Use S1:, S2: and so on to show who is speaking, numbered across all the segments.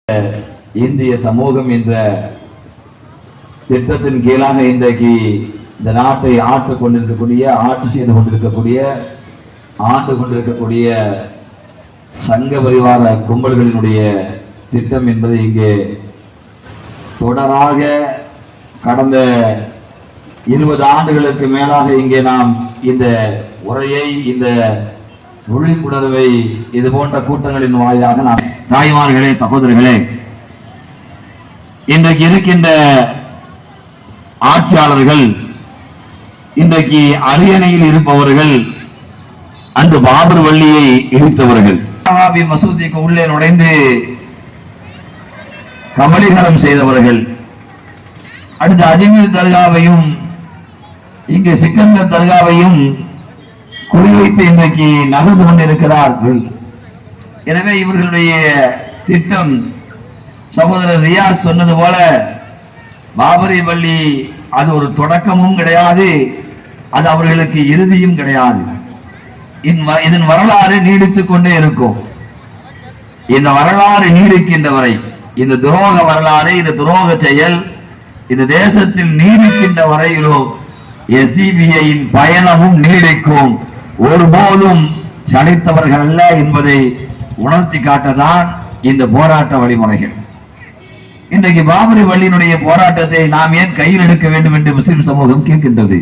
S1: இந்திய சமூகம் என்ற திட்டத்தின் கீழாக இன்றைக்கு இந்த நாட்டை ஆட்சி செய்து கொண்டிருக்கக்கூடிய ஆண்டு கொண்டிருக்கக்கூடிய சங்க பரிவார கும்பல்களினுடைய திட்டம் என்பது இங்கே தொடராக கடந்த 20 ஆண்டுகளுக்கு மேலாக இங்கே நாம் இந்த உரையை, இந்த விழிப்புணர்வை இது போன்ற கூட்டங்களின் வாயிலாக நாம் தாய்மார்களே, சகோதரர்களே, இன்றைக்கு இருக்கின்ற ஆட்சியாளர்கள், இன்றைக்கு அரியணையில் இருப்பவர்கள் அன்று பாபர் வள்ளியை இடித்தவர்கள், மசூதிக்கு உள்ளே நுழைந்து கபலீகரம் செய்தவர்கள், அடுத்து அஜ்மீர் தர்காவையும் இங்கு சிக்கந்தர் தர்காவையும் குறிவைத்து இன்றைக்கு நகர்ந்து கொண்டிருக்கிறார்கள். எனவே இவர்களுடைய திட்டம் சகோதரர் ரியாஸ் சொன்னது போல பாபரி பள்ளி அது ஒரு தொடக்கமும் கிடையாது, அது அவர்களுக்கு இறுதியும் கிடையாது. இதன் வரலாறு நீடித்துக் கொண்டே இருக்கும். இந்த வரலாறு நீடிக்கின்ற வரை, இந்த துரோக வரலாறு, இந்த துரோக செயல் இந்த தேசத்தில் நீடிக்கின்ற வரையிலும் எஸ்டிபிஐயின் பயணமும் நீடிக்கும். ஒருபோதும் சளைத்தவர்கள் அல்ல என்பதை உணர்த்தி காட்டதான் இந்த போராட்ட வழிமுறைகள். இன்றைக்கு பாபரி வள்ளியினுடைய போராட்டத்தை நாம் ஏன் கையில் எடுக்க வேண்டும் என்று முஸ்லிம் சமூகம் கேட்கின்றது.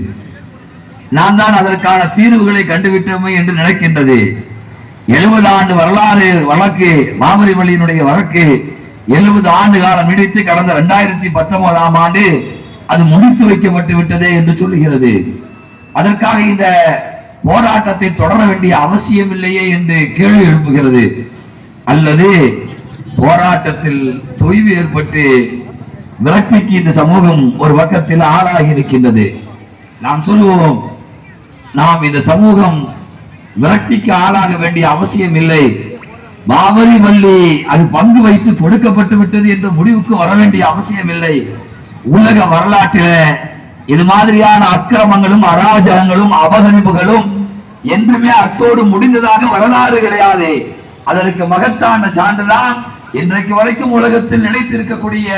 S1: நாம் தான் அதற்கான தீர்வுகளை கண்டுவிட்டோமே என்று நினைக்கின்றது. 70 ஆண்டு வரலாறு வழக்கு, பாபரி வள்ளியினுடைய வழக்கு 70 ஆண்டு காலம் நீடித்து கடந்த 2019ஆம் ஆண்டு அது முடித்து வைக்கப்பட்டு விட்டதே என்று சொல்லுகிறது. அதற்காக இந்த போராட்டத்தை தொடர வேண்டிய அவசியம் இல்லையே என்று கேள்வி எழுப்புகிறது. அல்லது போராட்டத்தில் தொய்வு ஏற்பட்டு விரக்திக்கு இந்த சமூகம் ஒரு பக்கத்தில் ஆளாகி இருக்கின்றது. நாம் சொல்லுவோம், நாம் இந்த சமூகம் விரக்திக்கு ஆளாக வேண்டிய அவசியம் இல்லை, பாபரி வள்ளி அது பங்கு வைத்து கொடுக்கப்பட்டு விட்டது என்ற முடிவுக்கு வர வேண்டிய அவசியம் இல்லை. உலக வரலாற்றில இது மாதிரியான அக்கிரமங்களும் அராஜகங்களும் அபகரிப்புகளும் என்றுமே அத்தோடு முடிந்ததாக வரலாறு கிடையாது. அதற்கு மகத்தான சான்றுதான் இன்றைக்கு வரைக்கும் உலகத்தில் நிலைத்திருக்கக்கூடிய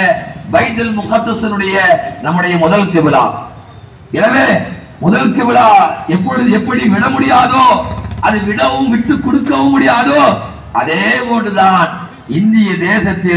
S1: பைத்துல் முகத்தஸினுடைய நம்முடைய முதல் கிபிலா. எனவே முதல் கிபிலா எப்படி விட முடியாதோ, அது விடவும் விட்டு கொடுக்கவும் முடியாதோ, அதே போன்றுதான் இந்திய தேசத்தில்